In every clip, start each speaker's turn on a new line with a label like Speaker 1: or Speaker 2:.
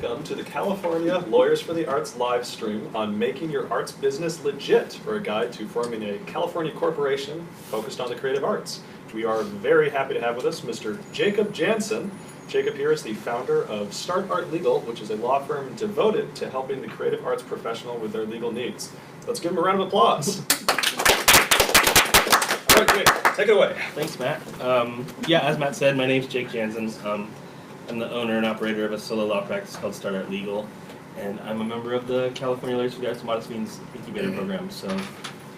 Speaker 1: welcome to the California Lawyers for the Arts live stream on Making Your Arts Business Legit, or a guide to forming a California corporation focused on the creative arts. We are very happy to have with us Mr. Jacob Janzen. Jacob here is the founder of Start Art Legal, which is a law firm devoted to helping the creative arts professional with their legal needs. Let's give him a round of applause. All right, Jake, take it away.
Speaker 2: Thanks, Matt. As Matt said, my name's Jake Janzen. I'm the owner and operator of a solo law practice called Start Art Legal, and I'm a member of the California Lawyers for the Arts Modest Means Incubator Program. So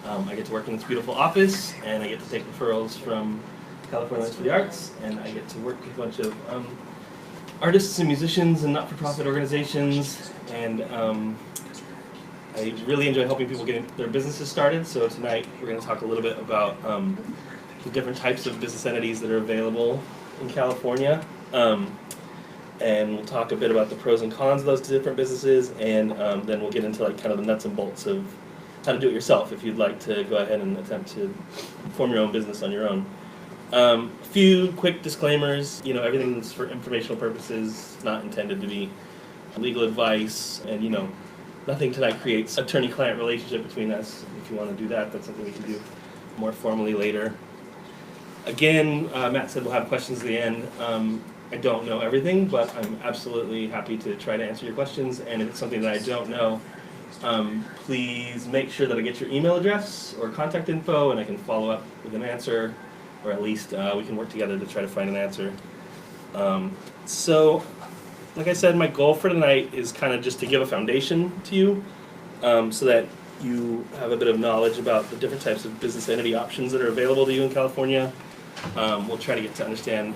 Speaker 2: I get to work in this beautiful office, and I get to take referrals from California Lawyers for the Arts, and I get to work with a bunch of artists and musicians and not-for-profit organizations, and I really enjoy helping people get their businesses started. So tonight we're going to talk a little bit about the different types of business entities that are available in California. And we'll talk a bit about the pros and cons of those different businesses, and then we'll get into kind of the nuts and bolts of how to do it yourself if you'd like to go ahead and attempt to form your own business on your own. A few quick disclaimers. Everything's for informational purposes, not intended to be legal advice, and nothing tonight creates attorney-client relationship between us. If you want to do that, that's something we can do more formally later. Again, Matt said we'll have questions at the end. I don't know everything, but I'm absolutely happy to try to answer your questions, and if it's something that I don't know, please make sure that I get your email address or contact info, and I can follow up with an answer, or at least we can work together to try to find an answer. So, like I said, my goal for tonight is kind of just to give a foundation to you, so that you have a bit of knowledge about the different types of business entity options that are available to you in California. We'll try to get to understand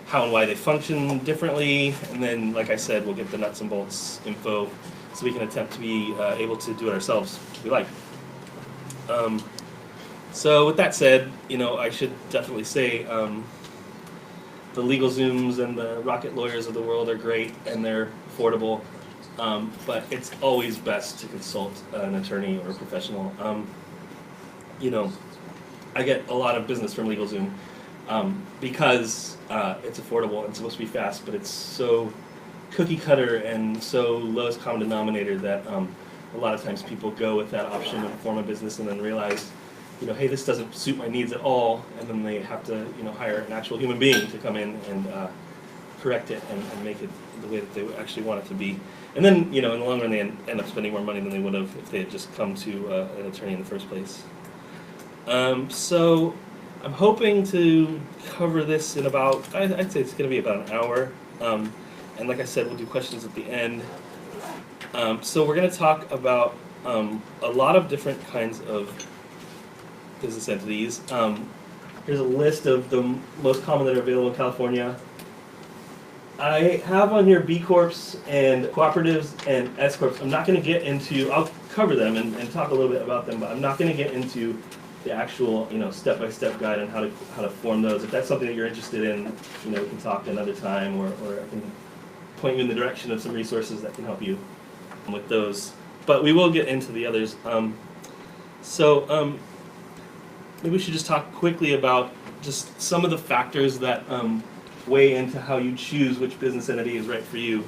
Speaker 2: how and why they function differently, and then, like I said, we'll get the nuts and bolts info so we can attempt to be able to do it ourselves if we like. So with that said, I should definitely say the LegalZooms and the Rocket Lawyers of the world are great, and they're affordable, but it's always best to consult an attorney or a professional. I get a lot of business from LegalZoom because it's affordable and supposed to be fast, but it's so cookie cutter and so lowest common denominator that a lot of times people go with that option and form a business and then realize, hey, this doesn't suit my needs at all, and then they have to, hire an actual human being to come in and correct it and make it the way that they actually want it to be. And then, in the long run, they end up spending more money than they would have if they had just come to an attorney in the first place. So I'm hoping to cover this in about, I'd say it's going to be about an hour. And like I said, we'll do questions at the end. So we're going to talk about a lot of different kinds of business entities. Here's a list of the most common that are available in California. I have on here B Corps and Cooperatives and S Corps. I'm not going to get into, I'll cover them and talk a little bit about them, but I'm not going to get into the actual, step-by-step guide on how to form those. If that's something that you're interested in, we can talk another time, or I can point you in the direction of some resources that can help you with those. But we will get into the others. Maybe we should just talk quickly about just some of the factors that weigh into how you choose which business entity is right for you.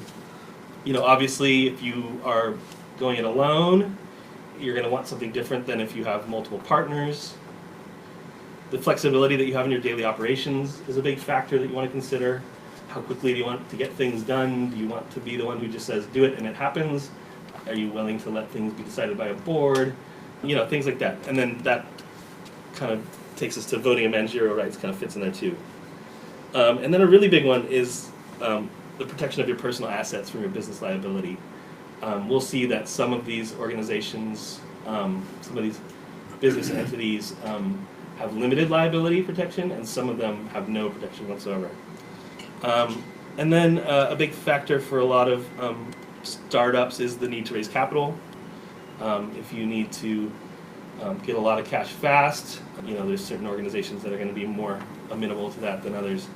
Speaker 2: Obviously, if you are going it alone, you're going to want something different than if you have multiple partners. The flexibility that you have in your daily operations is a big factor that you want to consider. How quickly do you want to get things done? Do you want to be the one who just says, do it and it happens? Are you willing to let things be decided by a board? Things like that. And then that kind of takes us to voting and managerial rights, kind of fits in there too. And then a really big one is the protection of your personal assets from your business liability. We'll see that some of these organizations, some of these business entities have limited liability protection, and some of them have no protection whatsoever. And then a big factor for a lot of startups is the need to raise capital. If you need to get a lot of cash fast, there's certain organizations that are going to be more amenable to that than others.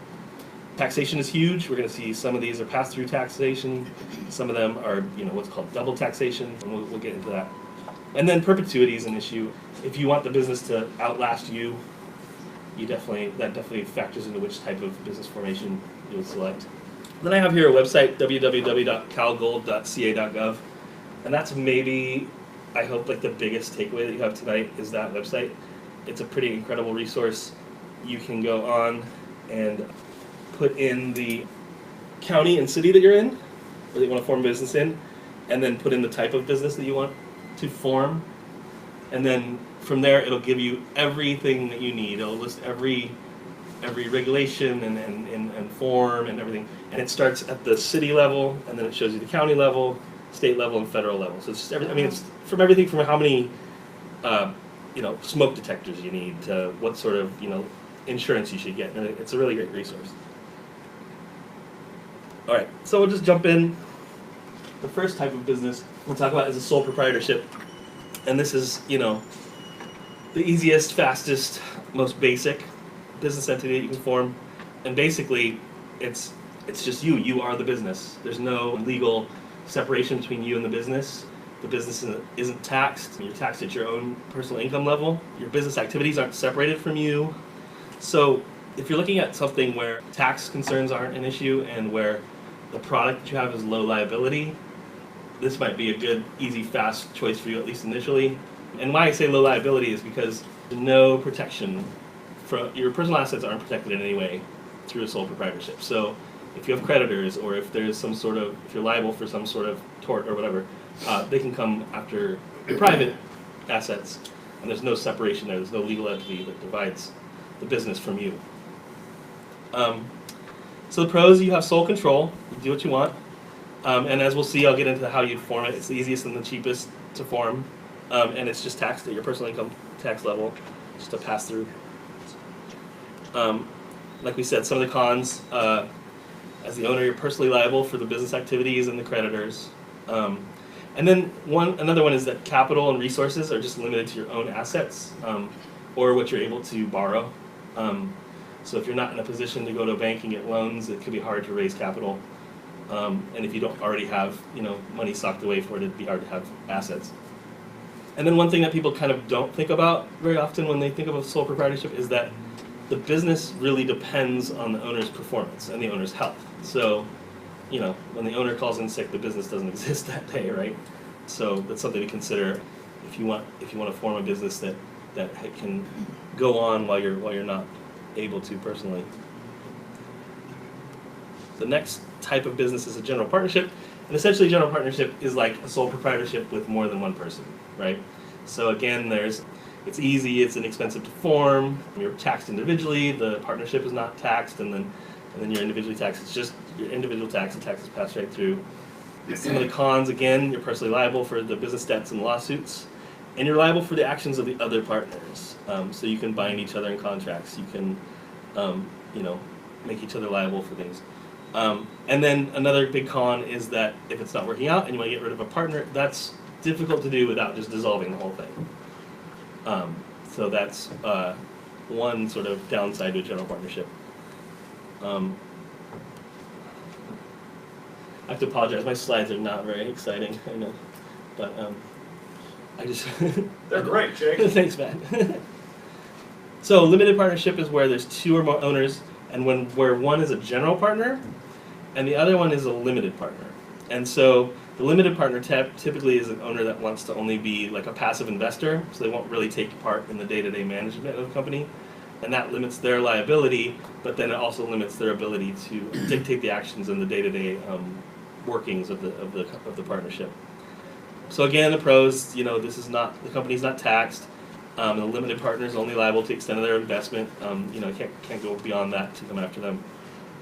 Speaker 2: Taxation is huge. We're going to see some of these are pass-through taxation. Some of them are, what's called double taxation, and we'll get into that. And then perpetuity is an issue. If you want the business to outlast you, that definitely factors into which type of business formation you'll select. Then I have here a website, www.calgold.ca.gov, and that's maybe, I hope, like the biggest takeaway that you have tonight is that website. It's a pretty incredible resource. You can go on and put in the county and city that you're in, or that you want to form a business in, and then put in the type of business that you want to form, and then from there it'll give you everything that you need. It'll list every regulation and form and everything, and it starts at the city level, and then it shows you the county level, state level, and federal level. So it's just it's from everything from how many smoke detectors you need to what sort of insurance you should get. And it's a really great resource. All right, so we'll just jump in. The first type of business we'll talk about is a sole proprietorship, and this is the easiest, fastest, most basic business entity that you can form. And basically, it's just you. You are the business. There's no legal separation between you and the business. The business isn't taxed. You're taxed at your own personal income level. Your business activities aren't separated from you. So if you're looking at something where tax concerns aren't an issue and where the product that you have is low liability, this might be a good, easy, fast choice for you, at least initially. And why I say low liability is because there's no protection. Your personal assets aren't protected in any way through a sole proprietorship. So if you have creditors, or if there's if you're liable for some sort of tort or whatever, they can come after your private assets, and there's no separation there. There's no legal entity that divides the business from you. So the pros, you have sole control. You do what you want. And as we'll see, I'll get into how you form it. It's the easiest and the cheapest to form. And it's just taxed at your personal income tax level, just a pass through. Like we said, some of the cons, as the owner, you're personally liable for the business activities and the creditors. And then another one is that capital and resources are just limited to your own assets, or what you're able to borrow. So if you're not in a position to go to a bank and get loans, it could be hard to raise capital. And if you don't already have money socked away for it, it'd be hard to have assets. And then one thing that people kind of don't think about very often when they think of a sole proprietorship is that the business really depends on the owner's performance and the owner's health. So, when the owner calls in sick, the business doesn't exist that day, right? So that's something to consider if you want to form a business that can go on while you're not able to personally. The next type of business is a general partnership, and essentially a general partnership is like a sole proprietorship with more than one person, right? So again, it's easy, it's inexpensive to form, you're taxed individually, the partnership is not taxed, and then you're individually taxed. It's just your individual tax, and taxes pass right through. Some of the cons, again, you're personally liable for the business debts and lawsuits, and you're liable for the actions of the other partners. So you can bind each other in contracts, you can make each other liable for things. And then another big con is that if it's not working out and you want to get rid of a partner, that's difficult to do without just dissolving the whole thing. So that's one sort of downside to a general partnership. I have to apologize, my slides are not very exciting, I know, but I just...
Speaker 1: They're great, Jake.
Speaker 2: Thanks, man. So limited partnership is where there's two or more owners, and where one is a general partner and the other one is a limited partner. And so the limited partner typically is an owner that wants to only be like a passive investor, so they won't really take part in the day-to-day management of the company, and that limits their liability, but then it also limits their ability to dictate the actions and the day-to-day workings of the partnership. So again, the pros, the company's not taxed. The limited partner is only liable to the extent of their investment. Can't go beyond that to come after them.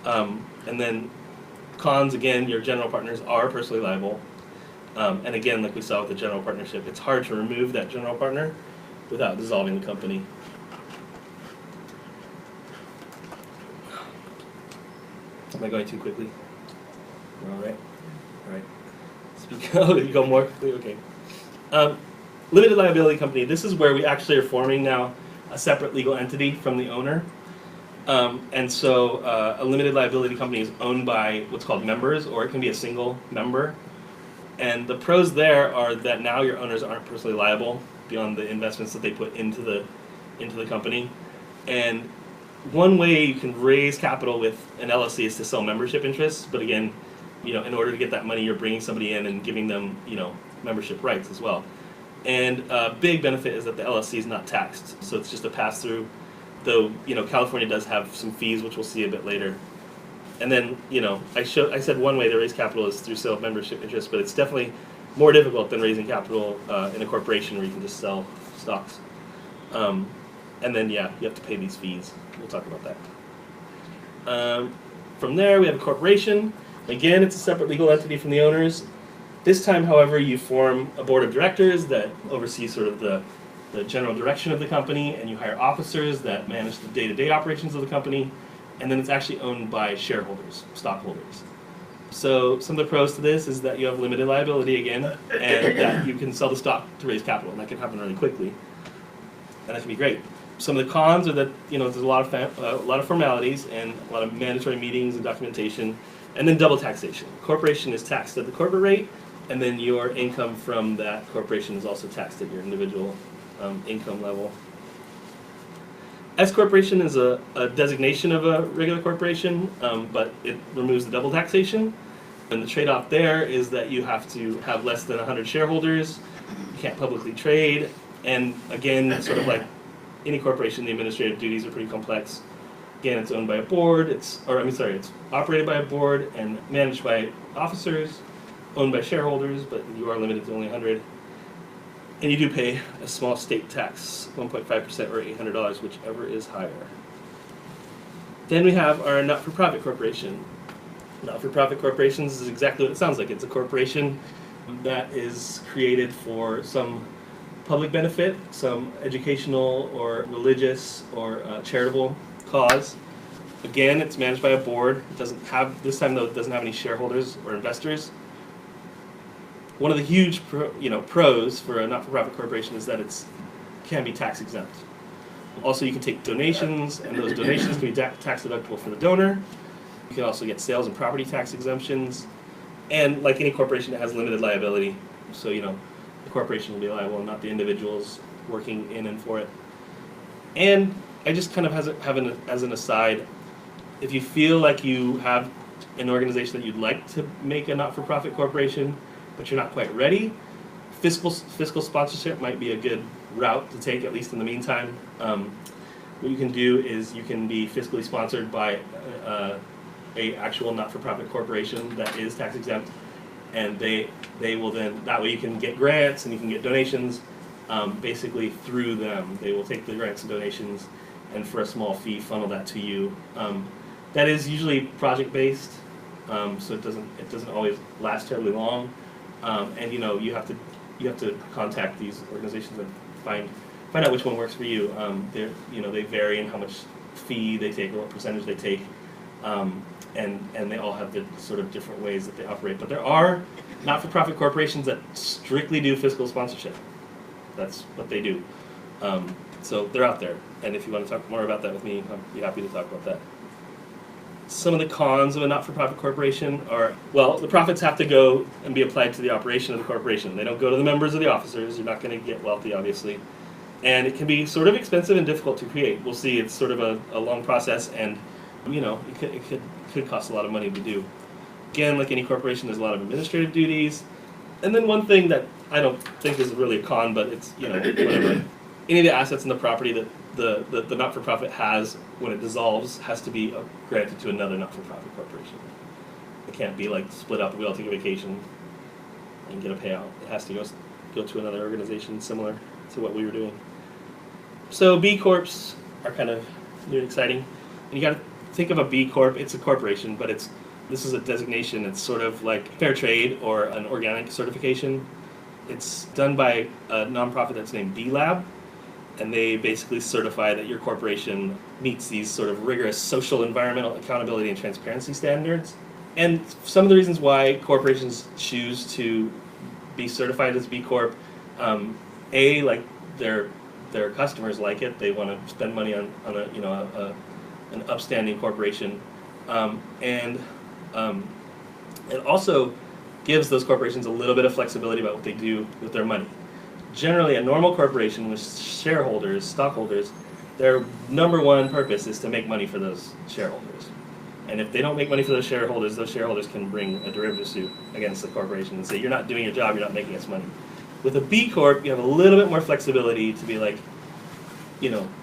Speaker 2: And then cons, again, your general partners are personally liable. And again, like we saw with the general partnership, it's hard to remove that general partner without dissolving the company. Am I going too quickly? We're all right? All right. You go more quickly? Okay. Limited liability company, this is where we actually are forming now a separate legal entity from the owner. And so a limited liability company is owned by what's called members, or it can be a single member. And the pros there are that now your owners aren't personally liable beyond the investments that they put into the company. And one way you can raise capital with an LLC is to sell membership interests, but again, in order to get that money, you're bringing somebody in and giving them, membership rights as well. And a big benefit is that the LLC is not taxed, so it's just a pass-through, though, California does have some fees, which we'll see a bit later. And then, I said one way to raise capital is through sale of membership interest, but it's definitely more difficult than raising capital in a corporation where you can just sell stocks. And then, you have to pay these fees. We'll talk about that. From there, we have a corporation. Again, it's a separate legal entity from the owners. This time, however, you form a board of directors that oversees sort of the general direction of the company, and you hire officers that manage the day-to-day operations of the company, and then it's actually owned by shareholders, stockholders. So some of the pros to this is that you have limited liability again, and that you can sell the stock to raise capital, and that can happen really quickly, and that can be great. Some of the cons are that there's a lot of formalities and a lot of mandatory meetings and documentation, and then double taxation. Corporation is taxed at the corporate rate, and then your income from that corporation is also taxed at your individual income level. S corporation is a designation of a regular corporation, but it removes the double taxation. And the trade-off there is that you have to have less than 100 shareholders, you can't publicly trade, and again, sort of like any corporation, the administrative duties are pretty complex. Again, it's owned by a board, it's operated by a board and managed by officers, owned by shareholders, but you are limited to only 100. And you do pay a small state tax, 1.5% or $800, whichever is higher. Then we have our not-for-profit corporation. Not-for-profit corporations is exactly what it sounds like. It's a corporation that is created for some public benefit, some educational or religious or charitable cause. Again, it's managed by a board. It doesn't have, this time though, it doesn't have any shareholders or investors. One of the huge pros for a not-for-profit corporation is that it can be tax exempt. Also, you can take donations, and those donations can be tax deductible for the donor. You can also get sales and property tax exemptions. And like any corporation, it has limited liability. So, the corporation will be liable and not the individuals working in and for it. And I just kind of as an aside, if you feel like you have an organization that you'd like to make a not-for-profit corporation, but you're not quite ready, fiscal sponsorship might be a good route to take, at least in the meantime. What you can do is you can be fiscally sponsored by a actual not-for-profit corporation that is tax exempt, and they will then, that way you can get grants and you can get donations basically through them. They will take the grants and donations and for a small fee funnel that to you. That is usually project-based, so it doesn't always last terribly long. And you have to contact these organizations and find out which one works for you. They vary in how much fee they take or what percentage they take, and they all have the sort of different ways that they operate. But there are not-for-profit corporations that strictly do fiscal sponsorship. That's what they do. So they're out there, and if you want to talk more about that with me, I'd be happy to talk about that. Some of the cons of a not-for-profit corporation are, well, the profits have to go and be applied to the operation of the corporation. They don't go to the members of the officers. You're not going to get wealthy, obviously. And it can be sort of expensive and difficult to create. We'll see, it's sort of a long process, and it could cost a lot of money to do. Again, like any corporation, there's a lot of administrative duties. And then one thing that I don't think is really a con, but it's, whatever. Any of the assets in the property that the not-for-profit has, when it dissolves, has to be granted to another not-for-profit corporation. It can't be like split up, we all take a vacation and get a payout. It has to go to another organization similar to what we were doing. So B Corps are kind of new and exciting. And you got to think of a B Corp, it's a corporation, but this is a designation. It's sort of like fair trade or an organic certification. It's done by a nonprofit that's named B Lab. And they basically certify that your corporation meets these sort of rigorous social, environmental, accountability, and transparency standards. And some of the reasons why corporations choose to be certified as B Corp, like their customers like it. They want to spend money on an upstanding corporation, and it also gives those corporations a little bit of flexibility about what they do with their money. Generally, a normal corporation with shareholders, stockholders, their number one purpose is to make money for those shareholders. And if they don't make money for those shareholders can bring a derivative suit against the corporation and say, you're not doing your job, you're not making us money. With a B Corp, you have a little bit more flexibility to be like,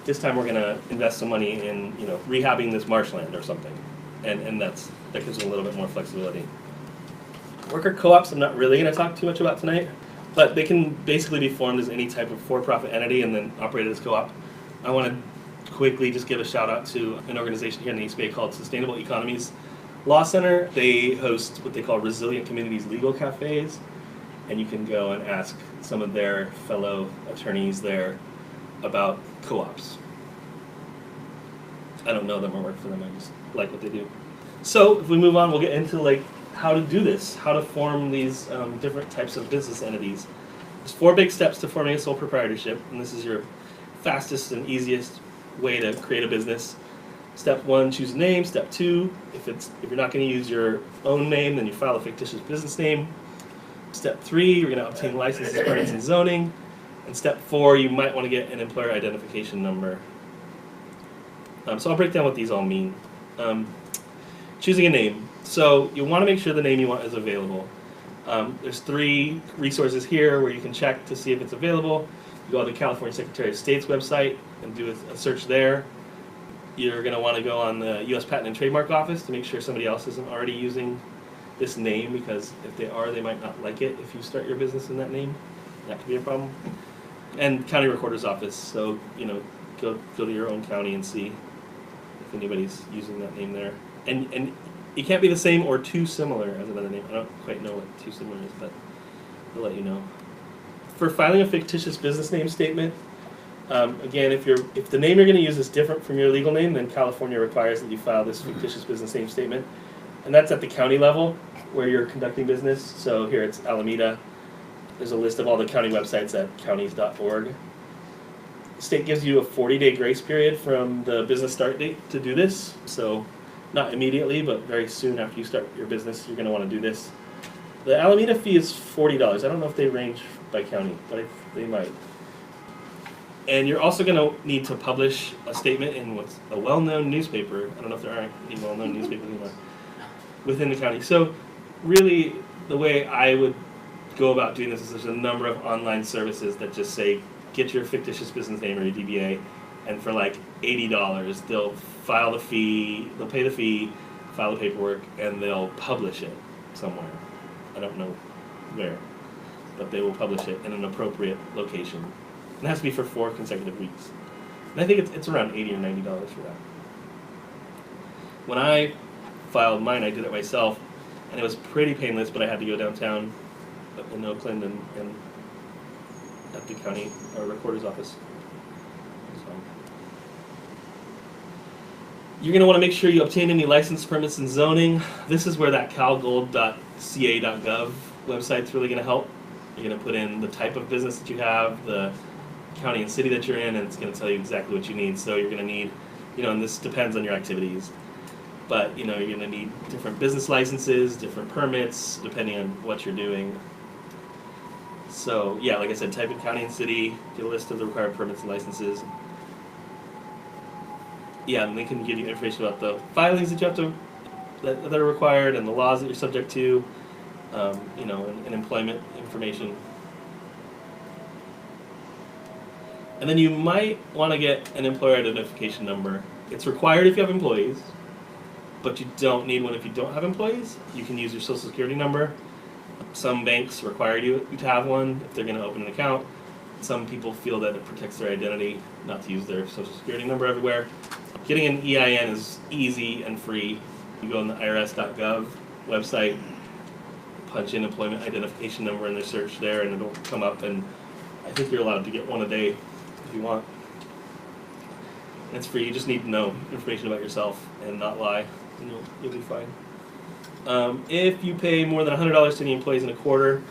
Speaker 2: this time we're going to invest some money in, rehabbing this marshland or something. And that gives them a little bit more flexibility. Worker co-ops, I'm not really going to talk too much about tonight, but they can basically be formed as any type of for-profit entity and then operated as co-op. I want to quickly just give a shout out to an organization here in the East Bay called Sustainable Economies Law Center. They host what they call Resilient Communities Legal Cafes, and you can go and ask some of their fellow attorneys there about co-ops. I don't know them or work for them, I just like what they do. So if we move on, we'll get into how to do this, how to form these different types of business entities. There's 4 big steps to forming a sole proprietorship, and this is your fastest and easiest way to create a business. Step 1, choose a name. Step 2, if you're not going to use your own name, then you file a fictitious business name. Step 3, you're going to obtain licenses, permits, and zoning. And step 4, you might want to get an employer identification number. So I'll break down what these all mean. Choosing a name. So you want to make sure the name you want is available. There's 3 resources here where you can check to see if it's available. You go to the California Secretary of State's website and do a search there. You're going to want to go on the U.S. Patent and Trademark Office to make sure somebody else isn't already using this name, because if they are, they might not like it if you start your business in that name. That could be a problem. And County Recorder's Office, so go to your own county and see if anybody's using that name there. And it can't be the same or too similar as another name. I don't quite know what too similar is, but I'll let you know. For filing a fictitious business name statement, again, if the name you're going to use is different from your legal name, then California requires that you file this fictitious business name statement. And that's at the county level where you're conducting business. So here it's Alameda. There's a list of all the county websites at counties.org. The state gives you a 40-day grace period from the business start date to do this. So not immediately, but very soon after you start your business, you're going to want to do this. The Alameda fee is $40. I don't know if they range by county, but they might. And you're also going to need to publish a statement in what's a well-known newspaper. I don't know if there are any well-known newspapers anymore within the county. So really, the way I would go about doing this is there's a number of online services that just say, get your fictitious business name or your DBA, and for like $80, they'll file the fee, they'll pay the fee, file the paperwork, and they'll publish it somewhere. I don't know where, but they will publish it in an appropriate location. It has to be for 4 consecutive weeks. And I think it's around $80 or $90 for that. When I filed mine, I did it myself, and it was pretty painless, but I had to go downtown in Oakland and at the county recorder's office. So you're going to want to make sure you obtain any license, permits, and zoning. This is where that calgold.ca.gov website is really going to help. You're going to put in the type of business that you have, the county and city that you're in, and it's going to tell you exactly what you need. So you're going to need, and this depends on your activities, but you're going to need different business licenses, different permits, depending on what you're doing. So yeah, like I said, type in county and city, get a list of the required permits and licenses. Yeah, and they can give you information about the filings that you have to that are required and the laws that you're subject to, and employment information. And then you might want to get an employer identification number. It's required if you have employees, but you don't need one if you don't have employees. You can use your social security number. Some banks require you to have one if they're going to open an account. Some people feel that it protects their identity not to use their social security number everywhere. Getting an EIN is easy and free. You go on the irs.gov website, punch in employment identification number in the search there, and it'll come up, and I think you're allowed to get one a day if you want. And it's free. You just need to know information about yourself and not lie, and you'll be fine. If you pay more than $100 to any employees in a quarter,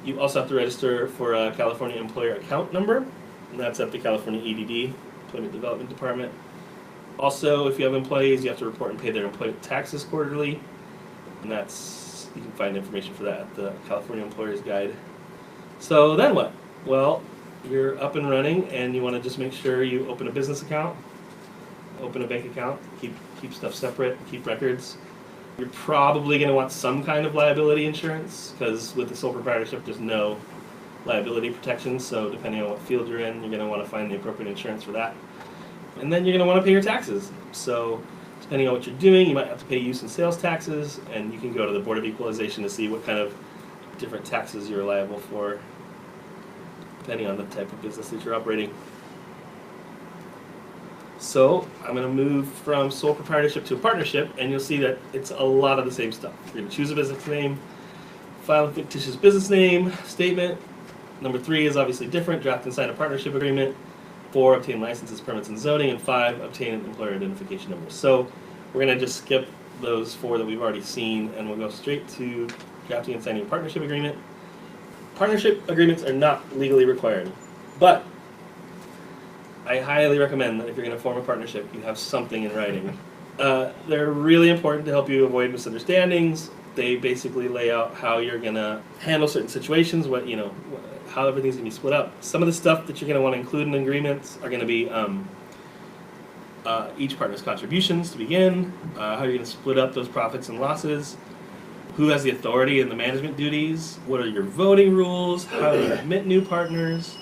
Speaker 2: you also have to register for a California Employer Account Number, and that's at the California EDD, Employment Development Department. Also, if you have employees, you have to report and pay their employment taxes quarterly, and you can find information for that at the California Employers Guide. So then what? Well, you're up and running and you want to just make sure you open a business account, open a bank account, keep stuff separate, keep records. You're probably going to want some kind of liability insurance because with the sole proprietorship there's no liability protection, so depending on what field you're in, you're going to want to find the appropriate insurance for that. And then you're going to want to pay your taxes. So depending on what you're doing, you might have to pay use and sales taxes, and you can go to the Board of Equalization to see what kind of different taxes you're liable for depending on the type of business that you're operating. So I'm going to move from sole proprietorship to a partnership, and you'll see that it's a lot of the same stuff. You're going to choose a business name, file a fictitious business name statement. Number 3 is obviously different, draft and sign a partnership agreement. 4, obtain licenses, permits, and zoning. And 5, obtain an employer identification number. So we're going to just skip those 4 that we've already seen, and we'll go straight to drafting and signing a partnership agreement. Partnership agreements are not legally required, but I highly recommend that if you're going to form a partnership, you have something in writing. They're really important to help you avoid misunderstandings. They basically lay out how you're going to handle certain situations, how everything's going to be split up. Some of the stuff that you're going to want to include in agreements are going to be each partner's contributions to begin, how you're going to split up those profits and losses, who has the authority and the management duties, what are your voting rules, how do you admit new partners,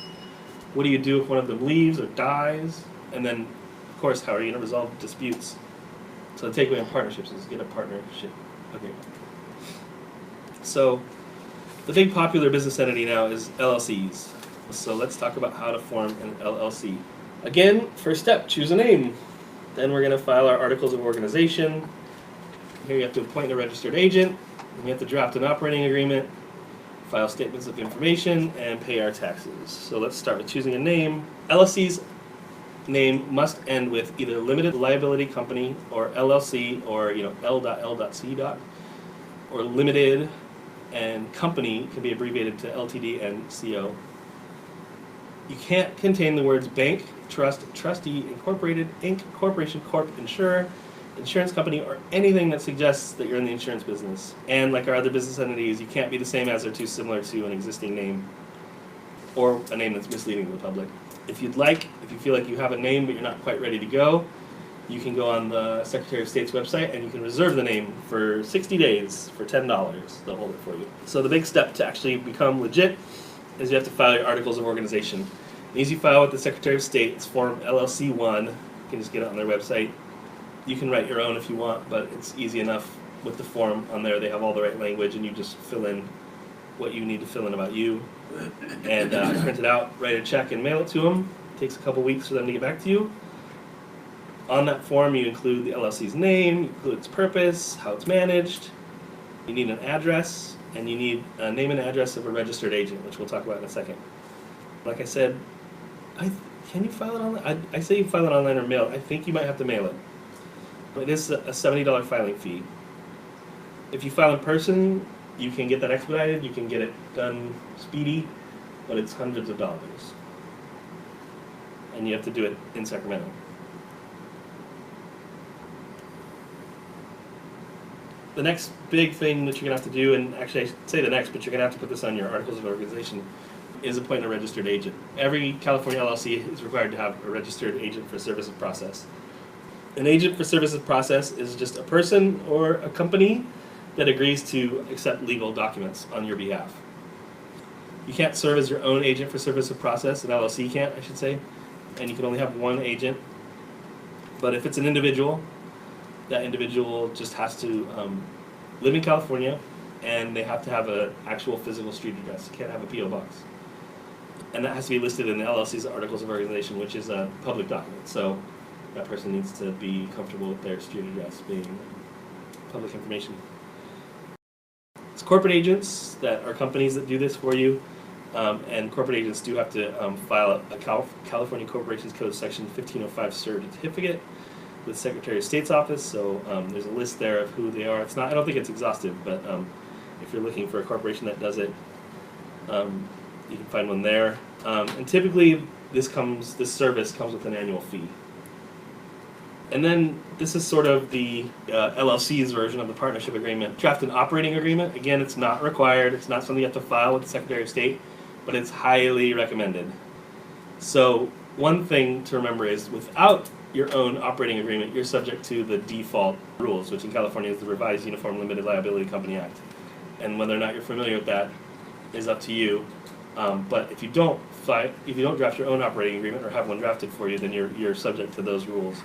Speaker 2: what do you do if one of them leaves or dies, and then, of course, how are you going to resolve disputes. So the takeaway on partnerships is get a partnership agreement. So the big popular business entity now is LLCs. So let's talk about how to form an LLC. Again, first step, choose a name. Then we're going to file our articles of organization. Here you have to appoint a registered agent. You have to draft an operating agreement, file statements of information, and pay our taxes. So let's start with choosing a name. LLC's name must end with either limited liability company or LLC or L.L.C. or limited, and company can be abbreviated to LTD and CO. You can't contain the words bank, trust, trustee, incorporated, Inc., corporation, corp, insurer, insurance company, or anything that suggests that you're in the insurance business. And like our other business entities, you can't be the same as or too similar to an existing name or a name that's misleading to the public. If you feel like you have a name but you're not quite ready to go, you can go on the Secretary of State's website and you can reserve the name for 60 days for $10. They'll hold it for you. So the big step to actually become legit is you have to file your articles of organization. An easy file with the Secretary of State. It's Form LLC-1. You can just get it on their website. You can write your own if you want, but it's easy enough with the form on there. They have all the right language, and you just fill in what you need to fill in about you, and print it out, write a check, and mail it to them. It takes a couple weeks for them to get back to you. On that form, you include the LLC's name, you include its purpose, how it's managed. You need an address, and you need a name and address of a registered agent, which we'll talk about in a second. Like I said, can you file it online? I say you file it online or mail it. I think you might have to mail it. But it is a $70 filing fee. If you file in person, you can get that expedited. You can get it done speedy, but it's hundreds of dollars. And you have to do it in Sacramento. The next big thing that you're going to have to do, and actually I should say the next, but you're going to have to put this on your articles of organization, is appoint a registered agent. Every California LLC is required to have a registered agent for service of process. An agent for service of process is just a person or a company that agrees to accept legal documents on your behalf. You can't serve as your own agent for service of process, an LLC can't, I should say, and you can only have one agent. But if it's an individual, that individual just has to live in California, and they have to have an actual physical street address. You can't have a P.O. box. And that has to be listed in the LLC's Articles of Organization, which is a public document. So that person needs to be comfortable with their street address being public information. It's corporate agents that are companies that do this for you, and corporate agents do have to file a California Corporations Code Section 1505 certificate with the Secretary of State's office. So there's a list there of who they are. It's not. I don't think it's exhaustive, but if you're looking for a corporation that does it, you can find one there. And typically, this service comes with an annual fee. And then this is sort of the LLC's version of the partnership agreement. Draft an operating agreement. Again, it's not required. It's not something you have to file with the Secretary of State, but it's highly recommended. So one thing to remember is without your own operating agreement, you're subject to the default rules, which in California is the Revised Uniform Limited Liability Company Act. And whether or not you're familiar with that is up to you. But if you don't draft your own operating agreement or have one drafted for you, then you're subject to those rules.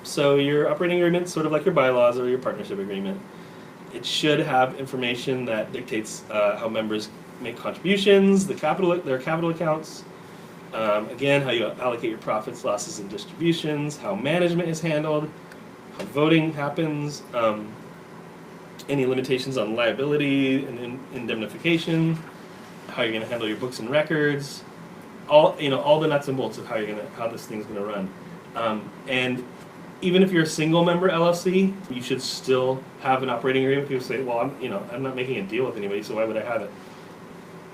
Speaker 2: So your operating agreement, sort of like your bylaws or your partnership agreement, it should have information that dictates how members make contributions, their capital accounts, again, how you allocate your profits, losses, and distributions, how management is handled, how voting happens, any limitations on liability and indemnification, how you're going to handle your books and records, all the nuts and bolts of how this thing's going to run. And even if you're a single member LLC, you should still have an operating agreement. People say, well, I'm not making a deal with anybody, so why would I have it?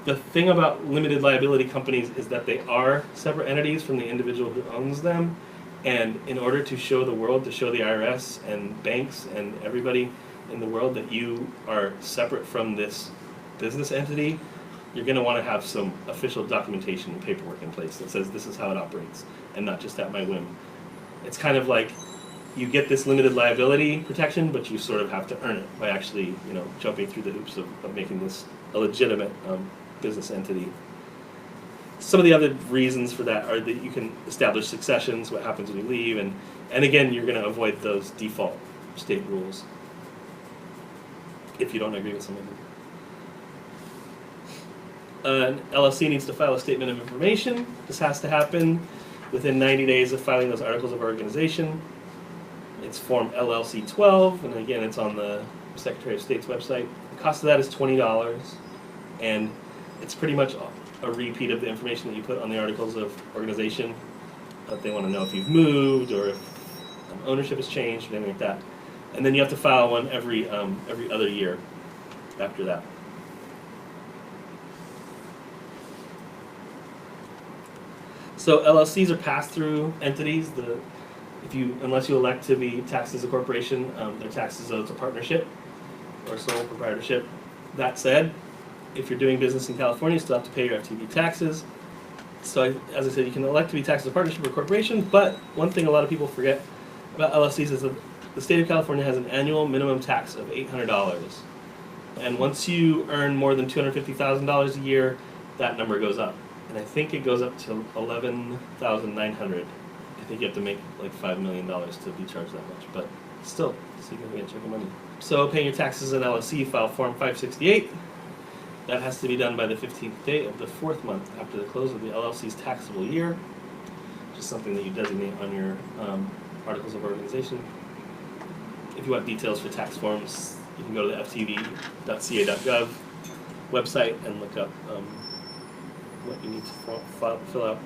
Speaker 2: The thing about limited liability companies is that they are separate entities from the individual who owns them. And in order to show the world, to show the IRS and banks and everybody in the world that you are separate from this business entity, you're going to want to have some official documentation and paperwork in place that says this is how it operates and not just at my whim. It's kind of like you get this limited liability protection, but you sort of have to earn it by actually, jumping through the hoops of making this a legitimate business entity. Some of the other reasons for that are that you can establish successions, what happens when you leave, and again, you're going to avoid those default state rules if you don't agree with some of them. An LLC needs to file a statement of information. This has to happen within 90 days of filing those articles of organization. It's Form LLC 12, and again, it's on the Secretary of State's website. The cost of that is $20, and it's pretty much a repeat of the information that you put on the articles of organization. They want to know if you've moved or if ownership has changed or anything like that. And then you have to file one every other year after that. So LLCs are pass-through entities. Unless you elect to be taxed as a corporation, they're taxed as though it's a partnership or sole proprietorship. That said, if you're doing business in California, you still have to pay your FTB taxes. So as I said, you can elect to be taxed as a partnership or corporation, but one thing a lot of people forget about LLCs is that the state of California has an annual minimum tax of $800. And once you earn more than $250,000 a year, that number goes up. And I think it goes up to $11,900. I think you have to make like $5 million to be charged that much, but still, significant chunk of money. So paying your taxes in LLC, file Form 568. That has to be done by the 15th day of the 4th month after the close of the LLC's taxable year, which is something that you designate on your articles of organization. If you want details for tax forms, you can go to the ftv.ca.gov website and look up what you need to fill out.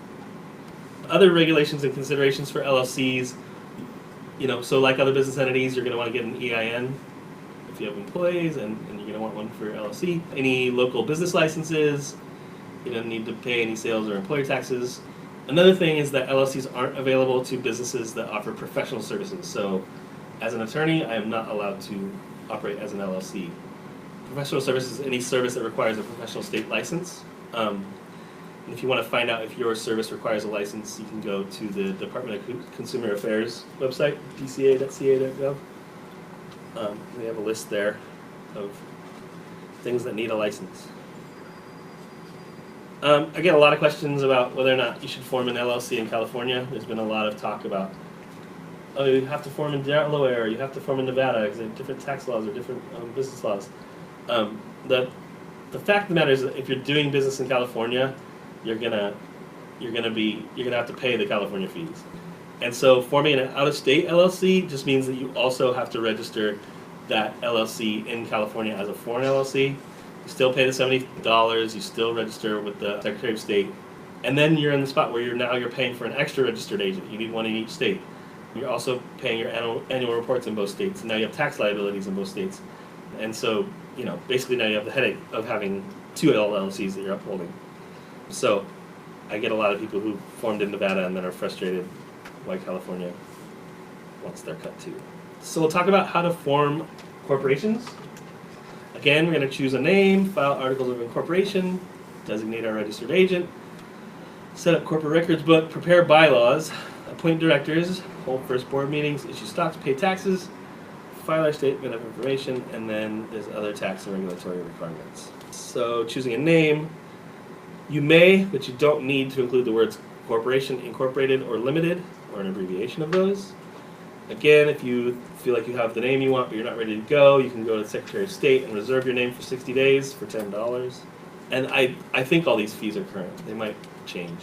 Speaker 2: Other regulations and considerations for LLCs, so like other business entities, you're going to want to get an EIN if you have employees, and you're going to want one for your LLC. Any local business licenses, you don't need to pay any sales or employer taxes. Another thing is that LLCs aren't available to businesses that offer professional services. So as an attorney, I am not allowed to operate as an LLC. Professional services is any service that requires a professional state license. And if you want to find out if your service requires a license, you can go to the Department of Consumer Affairs website, dca.ca.gov. They have a list there of things that need a license. I get a lot of questions about whether or not you should form an LLC in California. There's been a lot of talk about, you have to form in Delaware, you have to form in Nevada, because they have different tax laws or different business laws. The fact of the matter is that if you're doing business in California, you're gonna have to pay the California fees. And so forming an out-of-state LLC just means that you also have to register that LLC in California as a foreign LLC. You still pay the $70, you still register with the Secretary of State, and then you're in the spot where you're paying for an extra registered agent. You need one in each state. You're also paying your annual reports in both states, and now you have tax liabilities in both states. And so, basically now you have the headache of having two LLCs that you're upholding. So I get a lot of people who formed in Nevada and then are frustrated why California wants their cut too. So we'll talk about how to form corporations. Again, we're going to choose a name, file articles of incorporation, designate our registered agent, Set up corporate records book, prepare bylaws, appoint directors, hold first board meetings, issue stocks, pay taxes, file our statement of information, and then there's other tax and regulatory requirements. So choosing a name, you may, but you don't need to include the words corporation, incorporated, or limited, or an abbreviation of those. Again, if you feel like you have the name you want but you're not ready to go, you can go to the Secretary of State and reserve your name for 60 days for $10. And I think all these fees are current. They might change.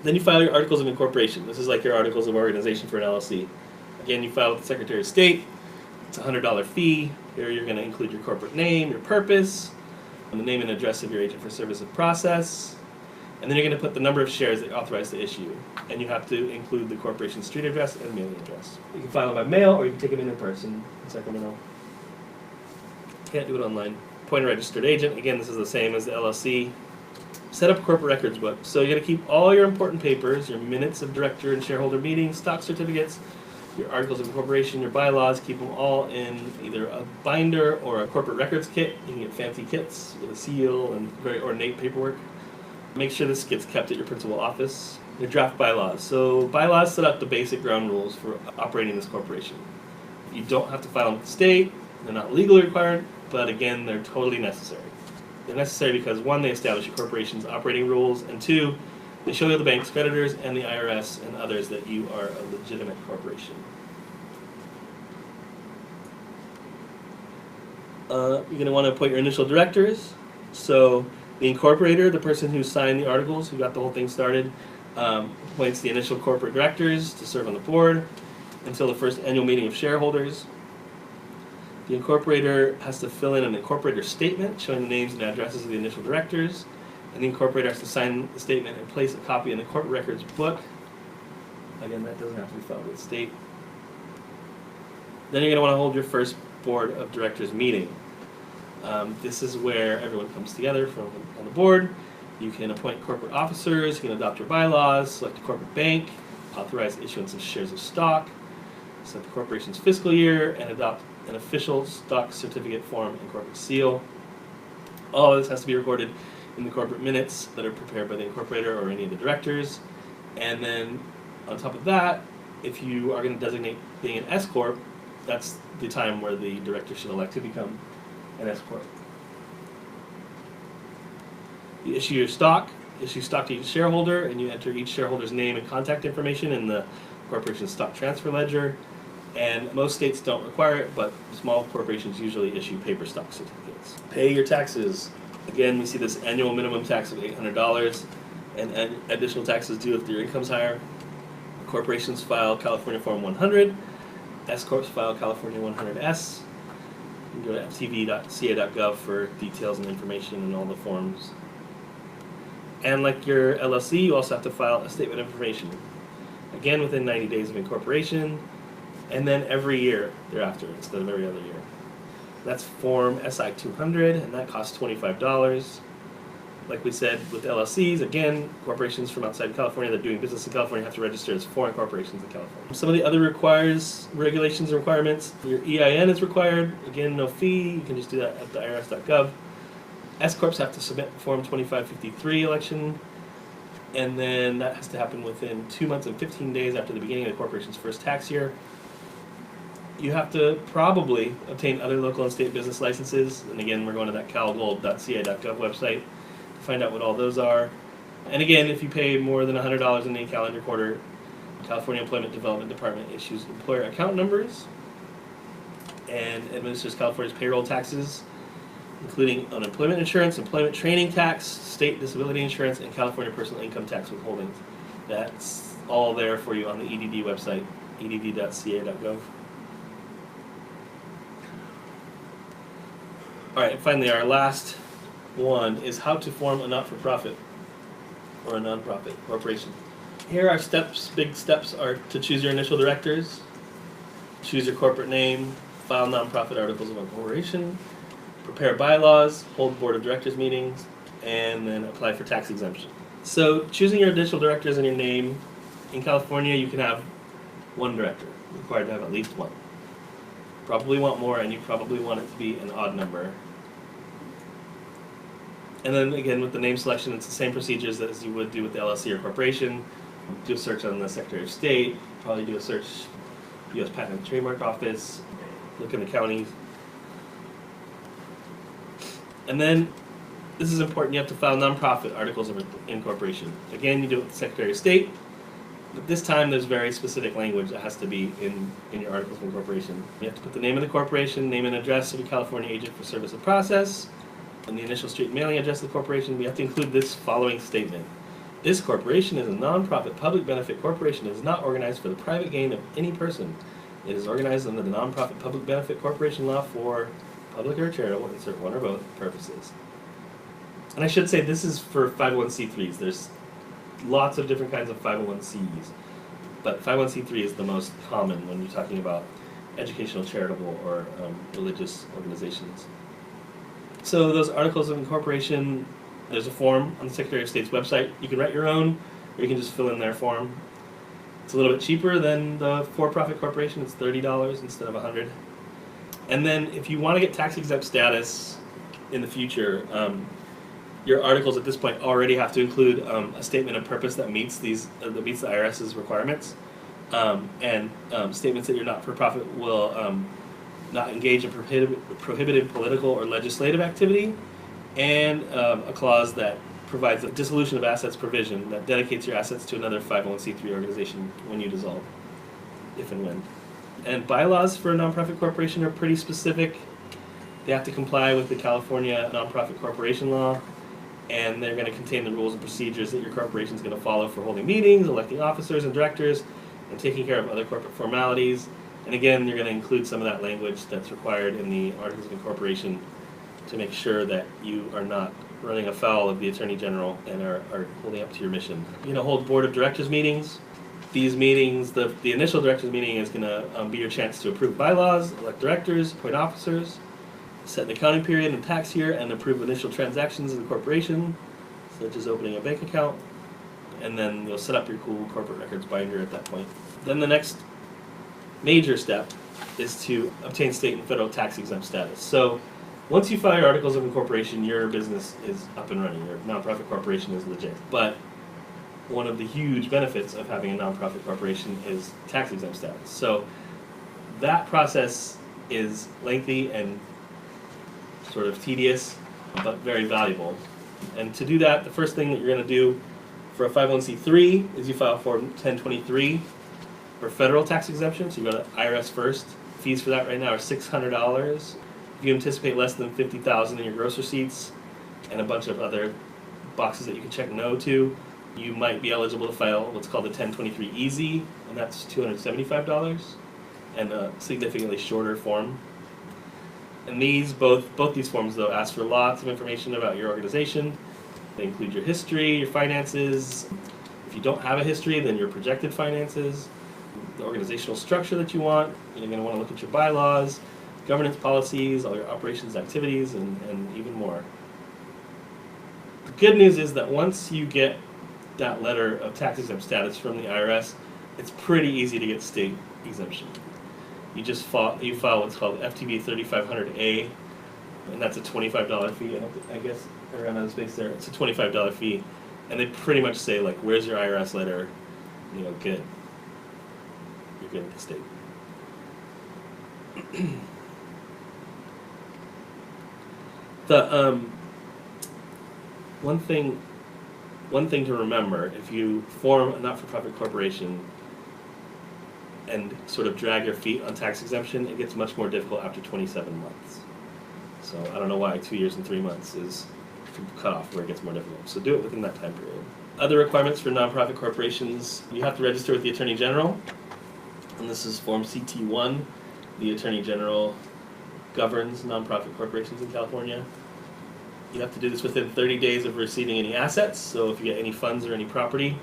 Speaker 2: Then you file your articles of incorporation. This is like your articles of organization for an LLC. Again, you file with the Secretary of State. It's a $100 fee. Here you're going to include your corporate name, your purpose, and the name and address of your agent for service of process. And then you're going to put the number of shares that you're authorized to issue. And you have to include the corporation's street address and mailing address. You can file them by mail or you can take them in person in Sacramento. Can't do it online. Appoint a registered agent. Again, this is the same as the LLC. Set up a corporate records book. So you're going to keep all your important papers, your minutes of director and shareholder meetings, stock certificates, your articles of incorporation, your bylaws, keep them all in either a binder or a corporate records kit. You can get fancy kits with a seal and very ornate paperwork. Make sure this gets kept at your principal office. Your draft bylaws. So bylaws set up the basic ground rules for operating this corporation. You don't have to file them with the state. They're not legally required, but again, they're totally necessary. They're necessary because 1, they establish your corporation's operating rules, and 2, they show you the bank's creditors and the IRS and others that you are a legitimate corporation. You're going to want to appoint your initial directors. So the incorporator, the person who signed the articles, who got the whole thing started, appoints the initial corporate directors to serve on the board until the first annual meeting of shareholders. The incorporator has to fill in an incorporator statement showing the names and addresses of the initial directors, and the incorporator has to sign the statement and place a copy in the corporate records book. Again, that doesn't have to be filed with the state. Then you're going to want to hold your first board of directors meeting. This is where everyone comes together on the board. You can appoint corporate officers, you can adopt your bylaws, select a corporate bank, authorize issuance of shares of stock, set the corporation's fiscal year, and adopt an official stock certificate form and corporate seal. All of this has to be recorded in the corporate minutes that are prepared by the incorporator or any of the directors. And then on top of that, if you are going to designate being an S Corp, that's the time where the director should elect to become an S Corp. You issue your stock, to each shareholder, and you enter each shareholder's name and contact information in the corporation's stock transfer ledger. And most states don't require it, but small corporations usually issue paper stock certificates. Pay your taxes. Again, we see this annual minimum tax of $800 and additional taxes due if your income's higher. Corporations file California Form 100. S Corps file California 100S. You can go to ftv.ca.gov for details and information and all the forms. And like your LLC, you also have to file a statement of information. Again, within 90 days of incorporation, and then every year thereafter instead of every other year. That's Form SI 200, and that costs $25. Like we said with LLCs, again, corporations from outside California that are doing business in California have to register as foreign corporations in California. Some of the other regulations and requirements, your EIN is required. Again, no fee. You can just do that at the irs.gov. S Corps have to submit Form 2553 election, and then that has to happen within 2 months and 15 days after the beginning of the corporation's first tax year. You have to probably obtain other local and state business licenses, and again, we're going to that calgold.ca.gov website to find out what all those are. And again, if you pay more than $100 in a calendar quarter, California Employment Development Department issues employer account numbers and administers California's payroll taxes, including unemployment insurance, employment training tax, state disability insurance, and California personal income tax withholdings. That's all there for you on the EDD website, edd.ca.gov. All right, and finally, our last one is how to form a not-for-profit or a non-profit corporation. Here are steps. Big steps are to choose your initial directors, choose your corporate name, file nonprofit articles of incorporation, prepare bylaws, hold board of directors meetings, and then apply for tax exemption. So choosing your initial directors and your name, in California you can have one director, you're required to have at least one. Probably want more, and you probably want it to be an odd number. And then again, with the name selection, it's the same procedures as you would do with the LLC or corporation. Do a search on the Secretary of State, probably do a search U.S. Patent and Trademark Office, look in the counties. And then, this is important, you have to file nonprofit articles of incorporation. Again, you do it with the Secretary of State, but this time there's very specific language that has to be in your articles of incorporation. You have to put the name of the corporation, name and address of your California agent for service of process, and the initial street mailing address of the corporation. We have to include this following statement. This corporation is a nonprofit public benefit corporation. It is not organized for the private gain of any person. It is organized under the nonprofit public benefit corporation law for public or charitable, insert one or both, purposes. And I should say this is for 501c3s. There's lots of different kinds of 501cs, but 501c3 is the most common when you're talking about educational, charitable, or religious organizations. So those articles of incorporation, there's a form on the Secretary of State's website. You can write your own, or you can just fill in their form. It's a little bit cheaper than the for-profit corporation. It's $30 instead of $100. And then if you want to get tax-exempt status in the future, your articles at this point already have to include a statement of purpose that meets the IRS's requirements, and statements that your not-for-profit will not engage in prohibited political or legislative activity, and a clause that provides a dissolution of assets provision that dedicates your assets to another 501c3 organization when you dissolve, if and when. And bylaws for a nonprofit corporation are pretty specific. They have to comply with the California nonprofit corporation law, and they're going to contain the rules and procedures that your corporation is going to follow for holding meetings, electing officers and directors, and taking care of other corporate formalities. And again, you're going to include some of that language that's required in the Articles of Incorporation to make sure that you are not running afoul of the Attorney General and are holding up to your mission. You're going to hold Board of Directors meetings. These meetings, the initial directors meeting is going to be your chance to approve bylaws, elect directors, appoint officers, set an accounting period and tax year, and approve initial transactions of the corporation, such as opening a bank account. And then you'll set up your cool corporate records binder at that point. Then the next major step is to obtain state and federal tax exempt status. So once you file your articles of incorporation, your business is up and running. Your nonprofit corporation is legit. But one of the huge benefits of having a nonprofit corporation is tax exempt status. So that process is lengthy and sort of tedious, but very valuable. And to do that, the first thing that you're going to do for a 501c3 is you file Form 1023 for federal tax exemption. So you go to IRS first. Fees for that right now are $600. If you anticipate less than $50,000 in your gross receipts and a bunch of other boxes that you can check no to, you might be eligible to file what's called a 1023 Easy, and that's $275, and a significantly shorter form. And both these forms, though, ask for lots of information about your organization. They include your history, your finances. If you don't have a history, then your projected finances, the organizational structure that you want. You're going to want to look at your bylaws, governance policies, all your operations activities, and even more. The good news is that once you get that letter of tax exempt status from the IRS, it's pretty easy to get state exemption. You just file what's called FTB 3500A, and that's a $25 fee. I guess I ran out of space there. It's a $25 fee, and they pretty much say, like, "Where's your IRS letter?" You know, good. You're good at the state. The one thing to remember, if you form a not-for-profit corporation and sort of drag your feet on tax exemption, it gets much more difficult after 27 months. So I don't know why 2 years and 3 months is cut off where it gets more difficult. So do it within that time period. Other requirements for nonprofit corporations: you have to register with the Attorney General, and this is Form CT1. The Attorney General governs nonprofit corporations in California. You have to do this within 30 days of receiving any assets. So if you get any funds or any property,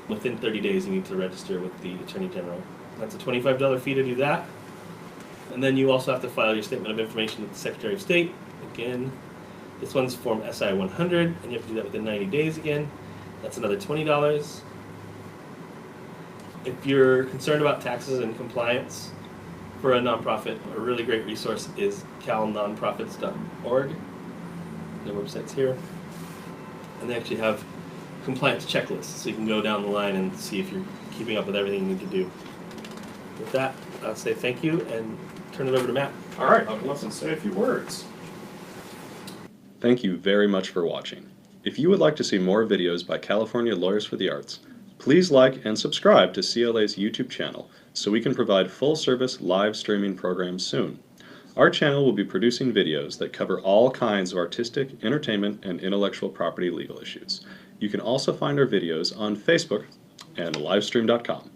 Speaker 2: within 30 days you need to register with the Attorney General. That's a $25 fee to do that. And then you also have to file your Statement of Information with the Secretary of State. Again, this one's Form SI 100, and you have to do that within 90 days again. That's another $20. If you're concerned about taxes and compliance for a nonprofit, a really great resource is calnonprofits.org. The website's here. and they actually have compliance checklists, so you can go down the line and see if you're keeping up with everything you need to do. With that, I'll say thank you and turn it over to Matt.
Speaker 1: All right, I'll come up and say a few words.
Speaker 3: Thank you very much for watching. If you would like to see more videos by California Lawyers for the Arts, please like and subscribe to CLA's YouTube channel so we can provide full-service live streaming programs soon. Our channel will be producing videos that cover all kinds of artistic, entertainment, and intellectual property legal issues. You can also find our videos on Facebook and livestream.com.